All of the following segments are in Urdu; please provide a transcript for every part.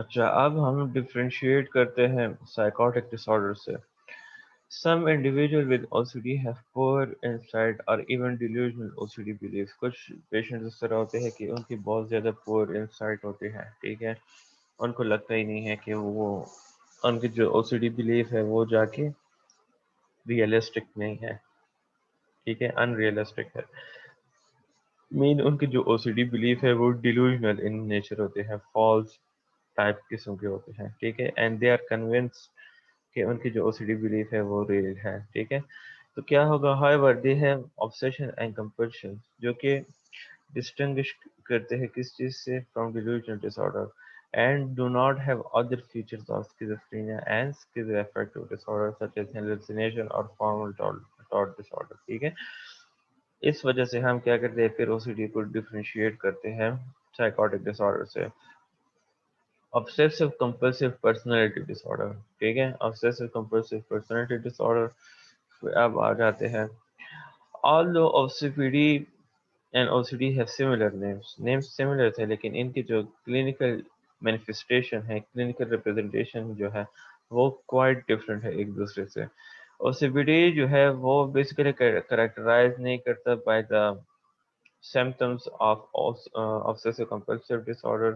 اچھا، اب ہم ڈفرینشیٹ کرتے ہیں سائیکوٹک ڈس آرڈر سے. Some individuals with OCD have poor insight or even delusional OCD beliefs. کچھ پیشنٹس اس طرح ہوتے ہیں کہ ان کی بہت زیادہ پور انسائٹ ہوتی ہے، ٹھیک ہے، ان کو لگتا ہی نہیں ہے کہ وہ ان کی جو او سی ڈی بلیف ہے وہ جا کے ریئلسٹک نہیں ہے، ٹھیک ہے، ان ریئلسٹک ہے. مین ان کی جو او سی ڈی بلیف ہے وہ ڈیلوژنل ان نیچر ہوتے ہیں، فالس ٹائپ قسم کے ہوتے ہیں، ٹھیک ہے، اینڈ دے آر کنونس کہ ان کی جو او سی ڈی بلیف ہے وہ ریئل ہے، ٹھیک ہے. تو کیا ہوگا، however they have obsession and compulsion جو کہ ڈسٹنگش کرتے ہیں کس چیز سے from delusional disorder and do not have other features of schizophrenia and schizoaffective disorder such as hallucination or formal thought disorder، ٹھیک ہے. اس وجہ سے ہم کیا کرتے ہیں پھر او سی ڈی کو ڈفرینشیٹ کرتے ہیں سائیکوٹک ڈس آرڈر سے. obsessive compulsive personality disorder، ٹھیک ہے، obsessive compulsive personality disorder. اب آ جاتے ہیں. although OCPD and OCD have similar names similar تھے، لیکن ان کی جو clinical manifestation ہے، clinical representation جو ہے وہ quite different ہے ایک دوسرے سے. OCPD جو ہے وہ basically characterize نہیں کرتا by the symptoms of obsessive compulsive disorder.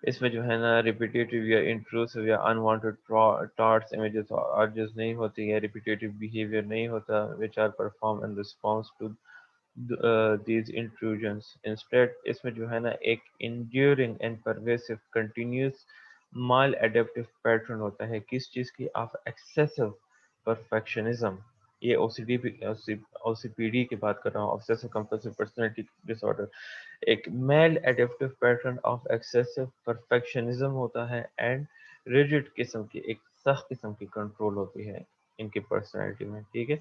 اس میں جو ہے نا ریپیٹیٹیو یا انٹروسیو یا انوانٹیڈ تھاٹس امیجز ارجز نہیں ہوتی ہے، ریپیٹیٹیو بیہیویئر نہیں ہوتا which are performed in response to these intrusions. Instead اس میں جو ہے نا ایک enduring and pervasive continuous maladaptive pattern ہوتا ہے کس چیز کی، of excessive perfectionism. یہ او سی پی ڈی کی بات کر رہا ہوں، obsessive compulsive personality disorder. ایک میل ایڈیپٹیو پیٹرن آف ایکسیسو پرفیکشنزم ہوتا ہے اینڈ ریجڈ قسم کی ایک سخت قسم کی کنٹرول ہوتی ہے ان کی پرسنالٹی میں، ٹھیک ہے.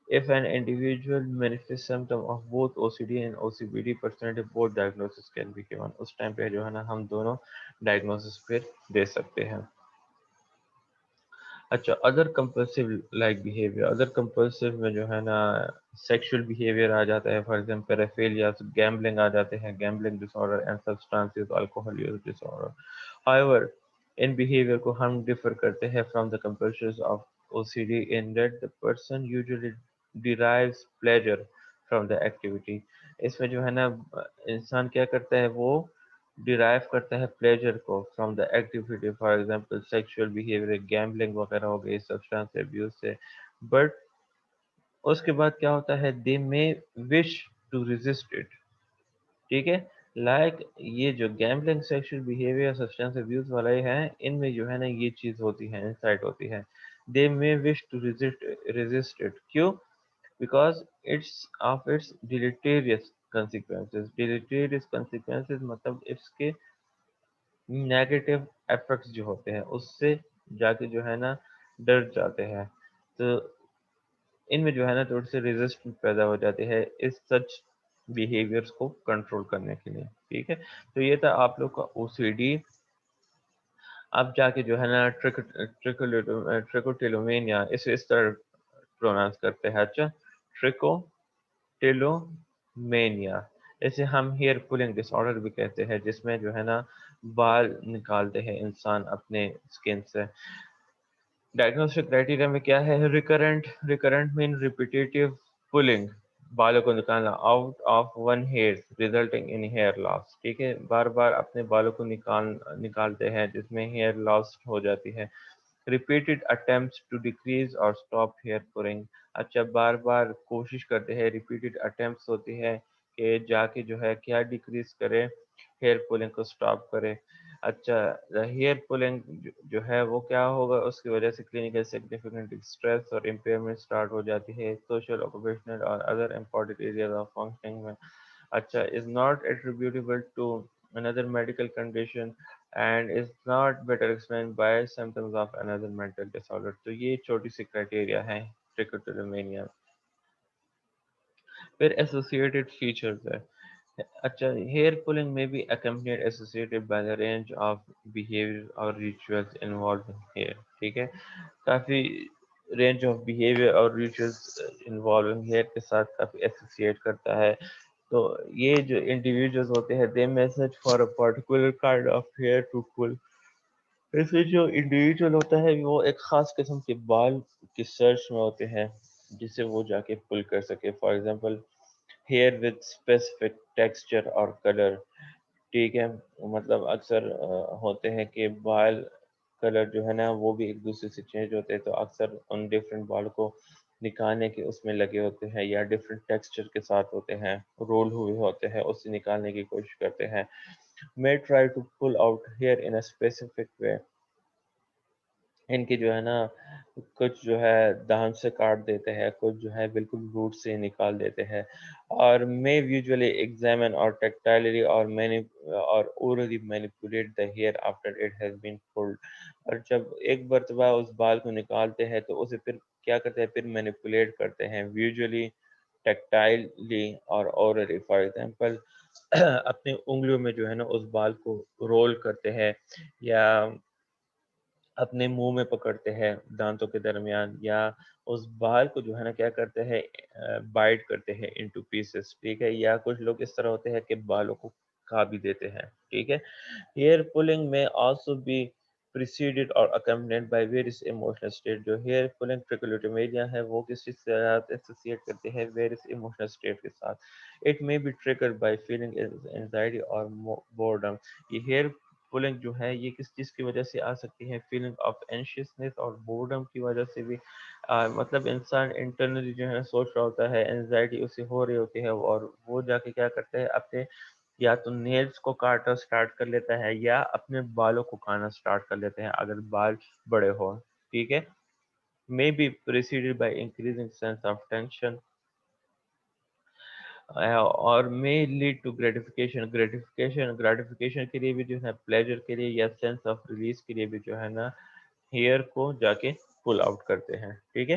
If an individual manifests symptom of both OCD and OCPD personality, both diagnosis can be given. اس ٹائم پہ جو ہے نا ہم دونوں ڈائگنوسس پھر دے سکتے ہیں. اچھا، other compulsive like behaviour, other compulsive میں جو ہے نا سیکشل بیہیویئر آ جاتا ہے، فار ایگزامپل پیرافیلیا، گیمبلنگ آ جاتے ہیں، gambling disorder and substances alcohol use disorder. however ان بیہیویئر کو ہم ڈفر کرتے ہیں from the compulsions of O C D in that the person usually derives pleasure from the activity. اس میں جو ہے نا انسان کیا کرتا ہے، وہ ڈیرائیو کرتا ہے پلیجر کو from the activity, for example sexual behaviour, gambling وغیرہ ہو گئی سبسٹانس ابیوز سے. بٹ اس کے بعد کیا ہوتا ہے، دے مے وش ٹو ریزسٹ اٹ، ٹھیک ہے. لائک یہ جو gambling, sexual behaviour, substance abuse والے ہیں، ان میں جو ہے نا یہ چیز ہوتی ہے، انسائٹ ہوتی ہے. دے مے وش ٹو ریزسٹ اٹ، کیوں؟ Because its deleterious consequences. deleterious consequences مطلب اس کے نیگیٹو ایفیکٹس جو ہوتے ہیں اس سے جا کے جو ہے نا ڈر جاتے ہیں. تو ان میں جو ہے نا تھوڑی سی ریزسٹنس پیدا ہو جاتی ہے اس سچ بیہیویئرس کو کنٹرول کرنے کے لیے، ٹھیک ہے. تو یہ تھا آپ لوگ کا او سی ڈی. اب جا کے جو ہے نا ٹریکوٹیلومینیا، اسے اس طرح پروناؤنس کرتے ہیں. اچھا، ٹریکوٹیلومینیا، اسے him here polling dish order بھی کہتے ہیں، جس میں جو ہے نا بال نکالتے ہیں انسان اپنے اسکن سے. ڈائگنوسٹک کرائٹیریا میں کیا ہے، ریکرنٹ مین ریپیٹیٹیو پولنگ، بالوں کو نکالنا out of one hair resulting in hair loss, ٹھیک ہے، بار بار اپنے بالوں کو نکالتے ہیں جس میں ہیئر لاس ہو جاتی ہے. ریپیٹڈ اٹیمپٹس ٹو ڈیکریز اور اسٹاپ ہیئر پولنگ، اچھا بار بار کوشش کرتے ہیں، ریپیٹڈ اٹیمپٹس ہوتی ہے کہ جا کے جو ہے کیا ڈیکریز کرے، ہیئر پولنگ کو اسٹاپ کرے. اچھا، ہیئر پولنگ جو ہے وہ کیا ہوگا، اس کی وجہ سے کلینکل سگنیفیکنٹ اسٹریس اور امپیئرمنٹ اسٹارٹ ہو جاتی ہے سوشل، آکوپیشنل اور other important areas of functioning میں. اچھا، is not attributable to another medical condition and is not better explained by symptoms of another mental disorder. تو یہ چھوٹی سی کرائٹیریا ہیں ٹریکوٹیلومینیا. پھر associated features ہے. اچھا، hair pulling may be accompanied associated by the range of behavior or rituals involved in hair، ٹھیک ہے، کافی رینج آف بیہیویئر اور ریچوئلس انوالونگ ہیئر کے ساتھ کافی ایسوسیٹ کرتا ہے. تو یہ جو انڈیویجولز ہوتے ہیں they message for a particular kind of hair to pull. ایسے جو انڈیویجول ہوتا ہے وہ ایک خاص قسم کے بال کی سرچ میں ہوتے ہیں جسے وہ جا کے پل کر سکے. For example here with specific texture اور کلر. ٹھیک ہے، مطلب اکثر ہوتے ہیں کہ بال کلر جو ہے نا وہ بھی ایک دوسرے سے چینج ہوتے ہیں، تو اکثر ان ڈفرینٹ بال کو نکالنے کے اس میں لگے ہوتے ہیں یا ڈفرینٹ ٹیکسچر کے ساتھ ہوتے ہیں، رول ہوئے ہوتے ہیں، اس سے نکالنے کی کوشش کرتے ہیں. may try to pull out hair in a specific way. ان کی جو ہے نا کچھ جو ہے دان سے کاٹ دیتے ہیں، کچھ جو ہے بالکل روٹ سے نکال دیتے ہیں. اور may usually examine or tactilely or orally manipulate the hair after it has been pulled. اور جب ایک مرتبہ اس بال کو نکالتے ہیں تو اسے پھر کیا کرتے ہیں، پھر مینیپولیٹ کرتے ہیں. usually tactilely اور orally. فار ایگزامپل اپنی انگلیوں میں جو ہے نا اس بال کو رول کرتے ہیں یا اپنے منہ میں پکڑتے ہیں دانتوں کے درمیان، یا اس بال کو جو ہے نا کیا کرتے ہیں، بائٹ کرتے ہیں انٹو پیسز. ٹھیک ہے، یا کچھ لوگ اس طرح ہوتے ہیں کہ بالوں کو کھا بھی دیتے ہیں. ٹھیک ہے. ہیئر پولنگ میں also be preceded or accompanied by various emotional state. جو ہیئر پولنگ trichotillomania ہے وہ کس چیز سے ایسوسیٹ کرتے ہیں، various emotional state کے ساتھ. It may be triggered by feeling anxiety or boredom. یہ ہیئر پولنگ جو ہے یہ کس چیز کی وجہ سے آ سکتی ہے، فیلنگ آف اینشیسنس اور بورڈم کی وجہ سے بھی. مطلب انسان انٹرنلی جو ہے سوچ رہا ہوتا ہے، اینزائٹی اسے ہو رہی ہوتی ہے، اور وہ جا کے کیا کرتے ہیں، اپنے یا تو نیلز کو کاٹنا سٹارٹ کر لیتا ہے یا اپنے بالوں کو کھانا سٹارٹ کر لیتے ہیں اگر بال بڑے ہو. ٹھیک ہے. may be preceded by increasing sense of tension اور may lead to gratification کے لیے بھی جو ہے، pleasure کے لیے یا sense of release کے لیے بھی جو ہے نا ہیئر کو جا کے پل آؤٹ کرتے ہیں. ٹھیک ہے.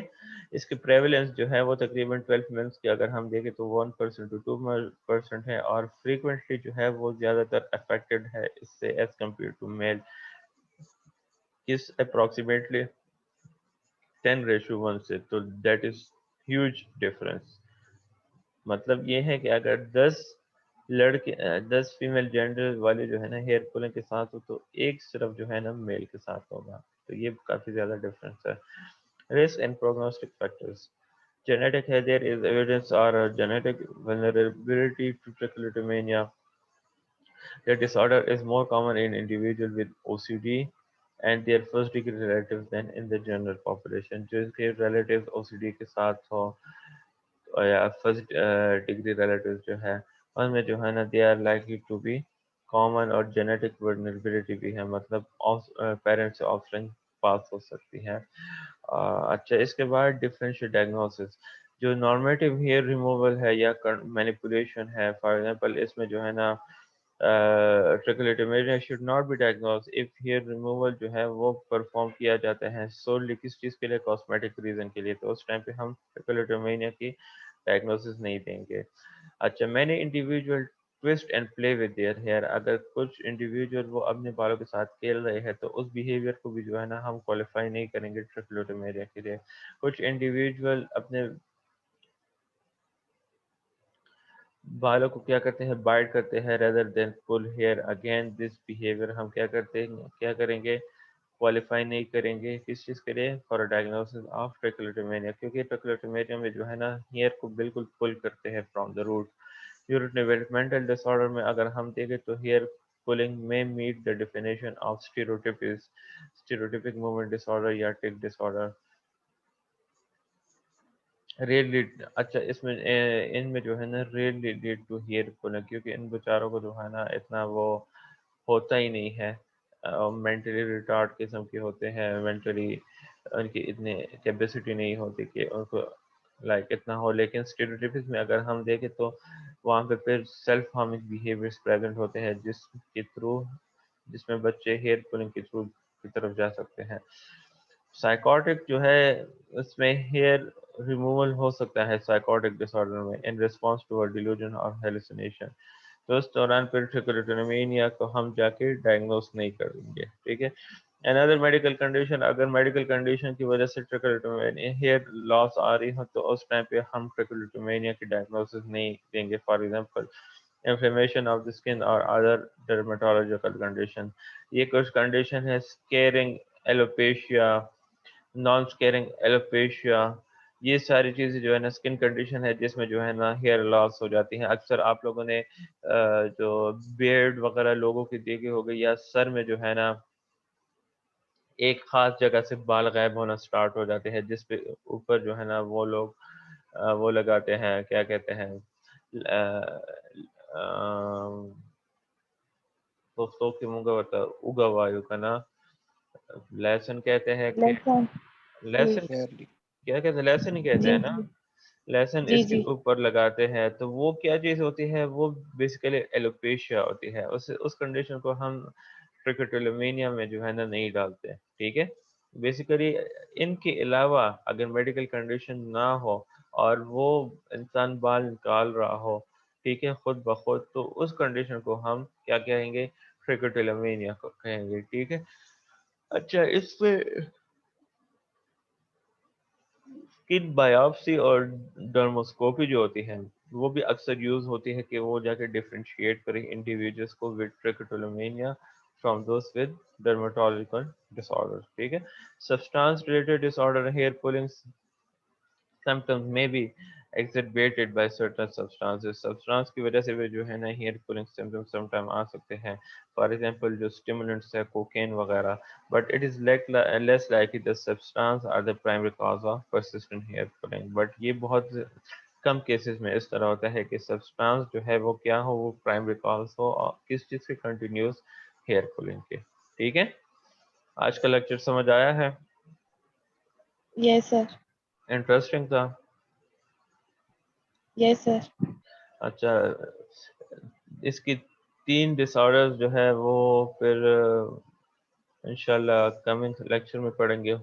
اس کی پریویلنس جو ہے وہ تقریباً 12 منتھس کی اگر ہم دیکھیں تو 1% to 2% ہے، اور فریکوینٹلی جو ہے وہ زیادہ تر افیکٹڈ ہے اس سے ایز کمپیئر ٹو میل. کس اپروکسیمیٹلی 10:1 سے. تو دیٹ از ہیوج ڈفرنس. مطلب یہ ہے کہ اگر 10 فیمیل جینڈر والے جو ہے نا ہیئر پولنگ کے ساتھ ہو تو ایک صرف جو ہے نا میل کے ساتھ ہوگا. تو یہ کافی زیادہ ڈفرنس ہے. Risk and prognostic factors. Genetic ہے, there is evidence or a genetic vulnerability to trichotillomania. The disorder is more common in individuals with OCD and their first degree relatives than in the general population. جو اس کے relatives OCD کے ساتھ ہو یا فرسٹ ڈگری ریلیٹیو جو ہے ان میں جو ہے نا they are likely to be common, اور جینیٹک ورنریبلٹی بھی ہے، مطلب پیرنٹس سے آفسپرنگ پاس ہو سکتی ہے. اچھا، اس کے بعد ڈفرینشیل ڈائگنوسس. جو نارمیٹیو ہیئر ریموول ہے یا مینیپولیشن ہے، فار ایگزامپل اس میں جو ہے نا trichotillomania should not be diagnosed if hair removal جو ہے وہ پرفارم کیا جاتا ہے solely کس چیز کے لیے، کاسمیٹک ریزن کے لیے، تو اس ٹائم پہ ہم trichotillomania کی ڈائگنوسس نہیں دیں گے. اچھا، many individual twist and play with their hair. اگر کچھ انڈیویجول وہ اپنے بالوں کے ساتھ کھیل رہے ہیں تو اس بیہیویئر کو بھی جو ہے نا ہم کوالیفائی نہیں کریں گے trichotillomania کے لیے. کچھ انڈیویجول اپنے بالوں کو کیا کرتے ہیں، بائٹ کرتے ہیں rather than pull hair. again this behavior ہم کیا کریں گے، کوالیفائی نہیں کریں گے کس چیز کے لیے، فار ڈائگنوسس آف trichotillomania، کیونکہ trichotillomania میں جو ہے نا ہیئر کو بالکل پل کرتے ہیں from the root. Developmental disorder میں اگر ہم دیکھیں تو ہیئر پولنگ میں meet the definition of stereotypic movement disorder یا ٹک ڈس آرڈر. ریئرلی. اچھا، اس میں ان میں جو ہے نا rarely lead to hair pulling, کیونکہ ان بیچاروں کو جو ہے نا اتنا وہ ہوتا ہی نہیں ہے، مینٹلی ریٹارڈ قسم کے ہوتے ہیں، مینٹلی ان کی اتنی کیپیسٹی نہیں ہوتی کہ ان کو لائک اتنا ہو. لیکن اسٹیریوٹیپکس میں اگر ہم دیکھیں تو وہاں پہ پھر سیلف ہارمنگ بیہیویئرس پریزنٹ ہوتے ہیں جس میں بچے ہیئر پولنگ کے تھرو کی طرف جا سکتے ہیں. سائیکوٹک جو ہے اس میں ہیئر ریموول ہو سکتا ہے سائیکوٹک ڈس آرڈر میں ان ریسپانس ٹو ڈیلوژن اور ہیلوسینیشن. تو اس دوران پھر trichotillomania کو ہم جا کے ڈائگنوز نہیں کریں گے. ٹھیک ہے. another medical condition, اگر میڈیکل کنڈیشن کی وجہ سے ٹریکوٹومینیا ہیئر لاس آ رہی ہو تو اس ٹائم پہ ہم ٹریکوٹومینیا کی ڈائگنوسس نہیں دیں گے. For example inflammation of the skin or other dermatological condition. یہ کچھ کنڈیشن ہے. scaring alopecia, نان اسکیئرنگ ایلوپیشیا, یہ ساری چیزیں جو ہے نا اسکن کنڈیشن ہے جس میں جو ہے نا ہیئر لاس ہو جاتی ہیں. اکثر آپ لوگوں نے جو بیئرڈ وغیرہ لوگوں کی دیکھی ہوگی, یا سر میں جو ہے نا ایک خاص جگہ سے بال غائب ہونا سٹارٹ ہو جاتے ہیں, جس پہ اوپر جو ہے نا وہ لوگ وہ لگاتے ہیں, کیا کہتے ہیں, دوستوں کی منگا ہوتا اگا وایو کا نا لیسن کہتے ہیں کہ لہسن. جی لیسن کیا کہتے ہیں, لیسن ہی کہتے جی ہیں نا, لیسن جی اس کے جی اوپر لگاتے ہیں. تو وہ کیا چیز ہوتی ہے, وہ بیسیکلی ایلوپیشیا ہوتی ہے. اس کنڈیشن کو ہم ٹریکوٹیلومینیا میں جو ہے نا نہیں ڈالتے. ٹھیک ہے, بیسیکلی ان کے علاوہ اگر میڈیکل کنڈیشن نہ ہو اور وہ انسان بال نکال رہا ہو, ٹھیک ہے, خود بخود, تو اس کنڈیشن کو ہم کیا کہیں گے, ٹریکوٹیلومینیا کو کہیں گے. ٹھیک ہے. اچھا, اس پہ اسکن بایوپسی اور ڈرموسکوپی جو ہوتی ہے وہ بھی اکثر یوز ہوتی ہے کہ وہ جا کے ڈفرینشیٹ کریں انڈیویجولس کو with trichotillomania from those with dermatological disorder. ٹھیک ہے. Substance related disorder, hair pulling symptoms may be exacerbated by certain substances. Substance کی وجہ سے بھی جو ہے نا ہیئر پولنگ symptoms sometime آ سکتے ہیں. فار ایگزامپل جو اسٹیمولنٹس ہے, کوکین وغیرہ, but it is less likely the substance are the primary cause of persistent hair pulling. but یہ بہت کم کیسز میں اس طرح ہوتا ہے کہ سبسٹانس جو ہے وہ کیا ہو, وہ پرائمری کاز ہو کس چیز سے, کنٹینیوس ہیئر پولنگ کے. ٹھیک ہے. آج کا لیکچر سمجھ آیا ہے؟ یس سر. انٹرسٹنگ تھا. یس سر. اچھا, اس کی 3 ڈس آرڈرز جو ہے وہ پھر انشاءاللہ کمنگ لیکچر میں پڑھیں گے.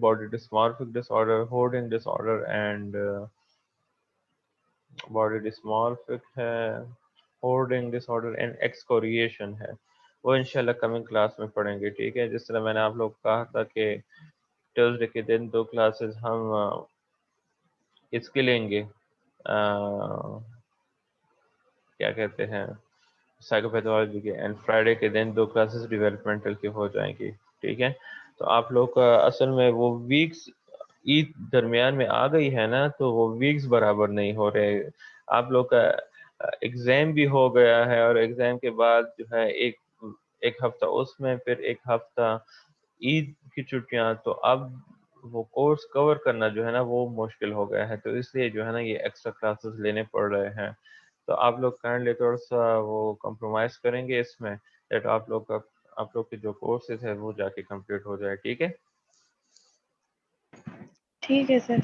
Body dysmorphic disorder, hoarding disorder and body dysmorphic ہے, hoarding disorder and excoriation ہے. وہ انشاءاللہ کمنگ کلاس میں پڑھیں گے. ٹھیک ہے. جس طرح میں نے آپ لوگ کہا تھا کہ ٹیوزڈے کے دن 2 کلاسز ہم اس کے لیں گے, کیا کہتے ہیں, سائیکوپیتھولوجی کے, اینڈ فرائیڈے کے دن 2 کلاسز ڈیولپمنٹل کی ہو جائیں گی. ٹھیک ہے. تو آپ لوگ کا اصل میں وہ ویکس عید درمیان میں آ گئی ہے نا, تو وہ ویکس برابر نہیں ہو رہے. آپ لوگ کا ایگزام بھی ہو گیا ہے, اور ایگزام کے بعد جو ہے ایک ہفتہ اس میں, پھر ایک ہفتہ عید کی چھٹیاں, تو اب وہ کورس کور کرنا جو ہے نا وہ مشکل ہو گیا ہے. تو اس لیے جو ہے نا یہ ایکسٹرا کلاسز لینے پڑ رہے ہیں. تو آپ لوگ کائنڈلی تھوڑا سا وہ کمپرومائز کریں گے اس میں, دیٹ آپ لوگ کے جو کورسز ہے وہ جا کے کمپلیٹ ہو جائے. ٹھیک ہے. ٹھیک ہے سر.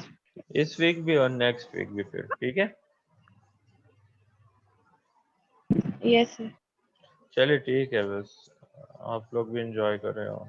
اس ویک بھی اور نیکسٹ ویک بھی پھر. ٹھیک ہے. یس سر. چلیے ٹھیک ہے, بس آپ لوگ بھی انجوائے کر رہے ہو.